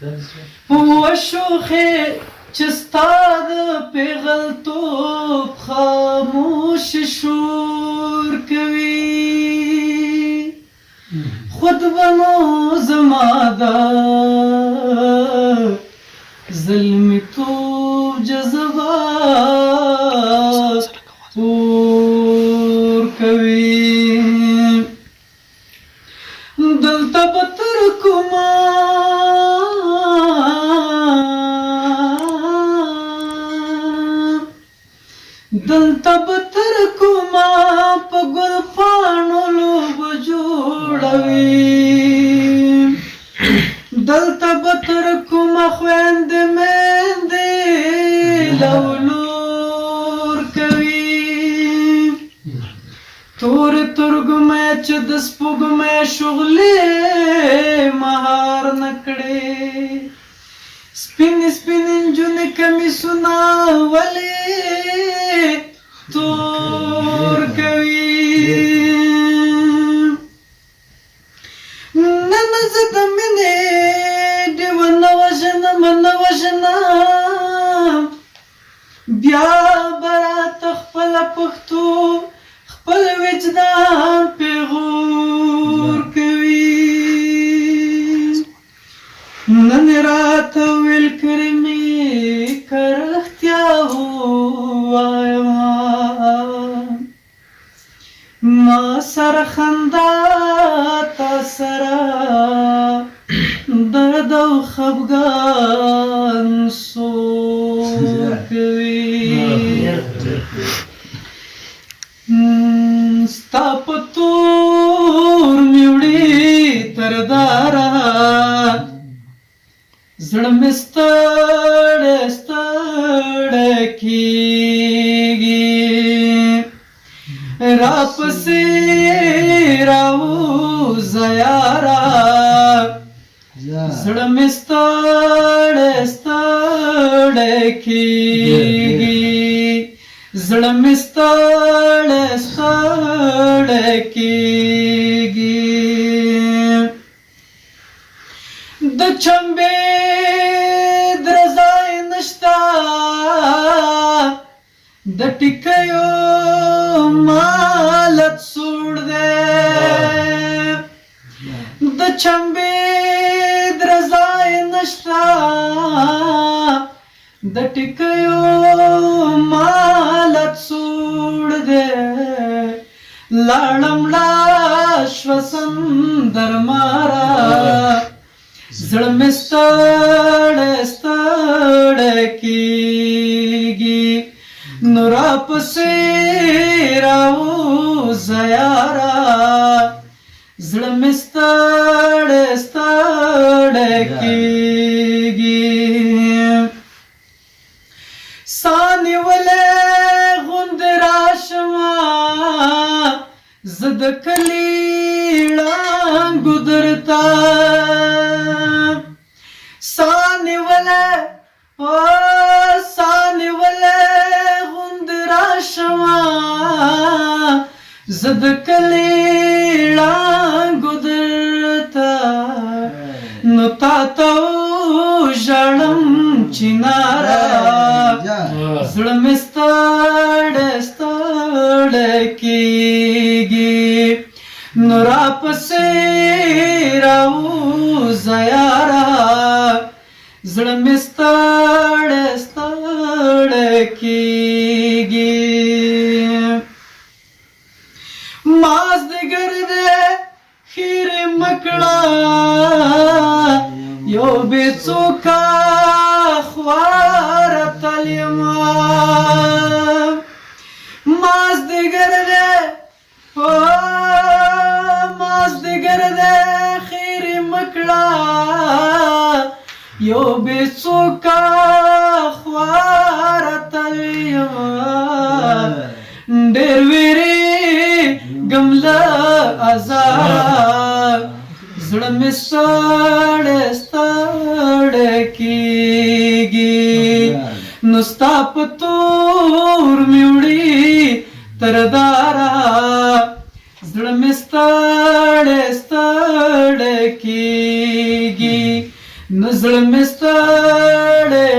وشوخې چې ستا د پیغلتوب خاموش شور کوي خود بنو زما دا ظلمتوب جذبات پور کوي دلته به تر کومه دلته به تر کومه په ګل پاڼو لوبه جوړوي دلته به تر کومه خویندې میندې لولور کوي تورې ترګمې چې د سپوږمۍ شغلې مهار نه کړې سپینې سپینې نجونې کمیسونه ولې تور کوي نن زه د مینې ډیوه نه وژنم نه وژنم بیا به راته خپله پښتو خپل وجدان پیغور کوي نن راته ویل کړي مې که رښتیا ووایم ما سره خندا تا سره درد او خفګان سور کوي ستا په تور مې وړي تر داره زړه مې ستړی ستړی کېږي راپسې راوځه یاره زړه مې ستړی ستړی کېږي زړه مې ستړی ستړی کېږي د چمبې درځای نشته د ټیکیو مالت سوړ دی د چمبې درځای نشته د ټیکیو مالت سوړ دی لاړم لا شوه سندر ماره زړه مې ستړی ستړی کېږي نو راپسې راوځه یاره زړه مې ستړی ستړی کېږي ساه نیولې غوندې راشمه زه د کلي ړانګو درته ساه نیولې غوندې راشمه زه د کلي ړانګو درته نو تا ته وژاړم چناره زړه مې ستړی ستړی کېږي نو راپسې راوځه یاره زړه مې ستړی ستړی کېږي مازدیګر دی خیرې مه کړه یو بې څوکه خواره تل یمه مازدیګر دی مازدیګر دی خیرې مه کړه یو بې څوکه خواره تل یمه ډېر ویرېږم له ازاره زړه مې ستړی ستړی کېږي نو ستا په تور مې وړي تر داره زړه مې ستړی ستړی کېږي नजर में सड़े